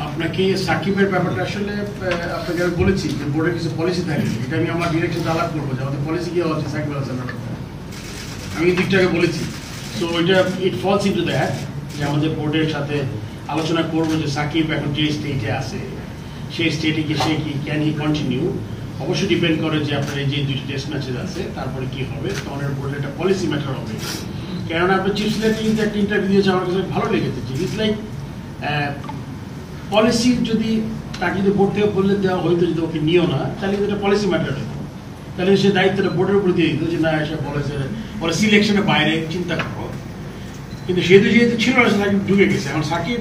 আপনাকে সাকিবের ব্যাপারটা আসলে আপনাকে আমি বলেছি যে বোর্ডের কিছু পলিসি থাকে, এটা আমি আমার ডিরেক্টর আলাপ করবো যে আমাদের পলিসি কি হচ্ছে সাকিব আল হাসানের ব্যাপারটা, আমি এই দিকটাকে বলেছি। সো ওইটা ইট ফলস ইনটু দ্যাট যে আমাদের বোর্ডের সাথে আলোচনা করবো যে সাকিব এখন যে স্টেটে আছে সেই স্টেটে গিয়ে সে কি ক্যান হি কন্টিনিউ। অবশ্যই ডিপেন্ড করে যে আপনার এই যে দুটি টেস্ট ম্যাচেস আছে তারপরে কি হবে, তখন বোর্ডের একটা পলিসি ম্যাটার হবে। কেননা আপনার চিফ সিলেক্টর কিন্তু একটা ইন্টারভিউ দিয়েছে, আমার কাছে ভালো লেগেছে যে ইটস লাইক পলিসি যদি তাকে যদি বোর্ড থেকে বললে দেওয়া হয়তো যদি ওকে নিও না, তাহলে কিন্তু এটা পলিসি ম্যাটার হতো, তাহলে সে দায়িত্বটা বোর্ডের উপর দিয়ে দিত যে না এসে বলেছে পরে সিলেকশনের বাইরে চিন্তা করো। কিন্তু যেহেতু ছিল না সাকিব ঢুকে গেছে, এখন সাকিব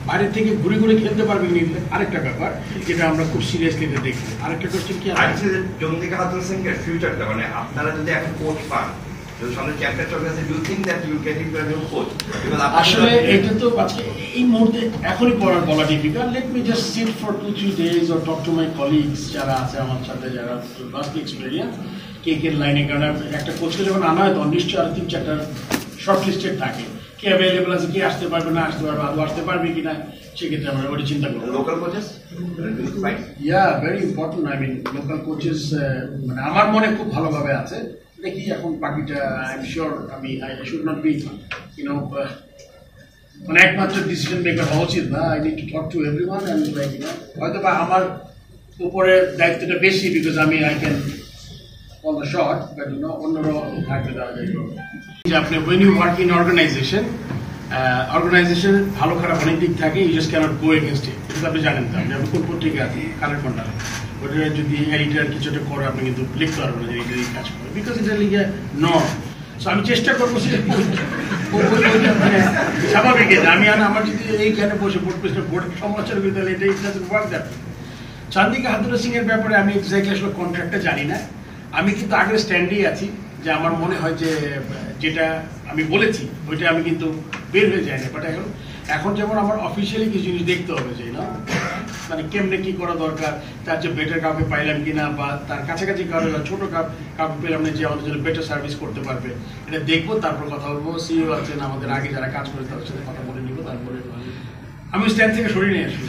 বাইরে থেকে ঘুরে ঘুরে খেলতে পারবে নিলে আরেকটা ব্যাপার, যেটা আমরা খুব সিরিয়াসলি দেখবো। আরেকটা কোশ্চেন কি আছে চন্দ্রিকা হাতুর সিং এর ফিউচারটা, মানে আপনারা যদি এখন কোচ পান, আসলে এটা তো আজকে এই মুহূর্তে এখনই বলা difficult. Let me just sit for 2-3 days or talk to my colleagues যারা আছে আমার সাথে, যারা ভাস্ট এক্সপেরিয়েন্স কে লাইনে। কারণ একটা কোচকে যখন আনা হয় তখন নিশ্চয়ই আরো 3-4টা শর্ট লিস্টেড থাকে, কে অ্যাভেলেবল আছে, কে আসতে পারবে না আসতে পারবে, আদৌ আসতে পারবে কিনা, সেক্ষেত্রে আমরা ওটা চিন্তা করবো। Local coaches very important. I mean local coaches মানে আমার মনে খুব ভালোভাবে আছে। দেখি এখন বাকিটা আই এম শিওর আমি আই শুড নট বি মানে একমাত্র ডিসিশন মেকার হওয়া উচিত না। I need to talk to everyone and like হয়তো বা আমার উপরে দায়িত্বটা বেশি, বিকজ আমি I can call the shot, but অন্যরাও থাকবে তারা যে আপনি when you work in organisation ভালো খারাপ অনেক দিক থাকে, you just cannot go against it. কিন্তু আপনি জানেন তো আপনি কোন পত্রিকা আছে কালের কন্ডাল, ওটা যদি এডিটার কিছুটা করে আপনি কিন্তু লিখতে পারবেন না যে এডিটার এই কাজ করে, বিকজ এটা লিখে নট। সো আমি চেষ্টা করবো সেটা মানে স্বাভাবিক। আমি আমার যদি এইখানে বসে বোর্ডের সমালোচনা করি তাহলে এটা ওয়ার্ক দ্যাট। চন্দ্রিকা হাতুর সিং এর ব্যাপারে আমি এক্স্যাক্টলি আসলে কন্ট্রাক্টটা জানি না। আমি কিন্তু আগের স্ট্যান্ডেই আছি যে আমার মনে হয় যে যেটা আমি বলেছি ওইটা আমি কিন্তু বের হয়ে যায়নি। বাট এখন যেমন আমার অফিসিয়ালি কিছু জিনিস দেখতে হবে যে না মানে কেমনে কি করা দরকার, তার যে বেটার কাউকে পাইলাম কিনা, বা তার কাছাকাছি কারো ছোট কাউকে পেলাম না যে আমাদের জন্য বেটার সার্ভিস করতে পারবে, এটা দেখবো। তারপর কথা বলবো, সিইও আছেন আমাদের আগে যারা কাজ করে তাদের সাথে কথা বলে নিবো, তারপরে আমি স্ট্যান্ড থেকে সরিয়ে নিয়ে আসবো।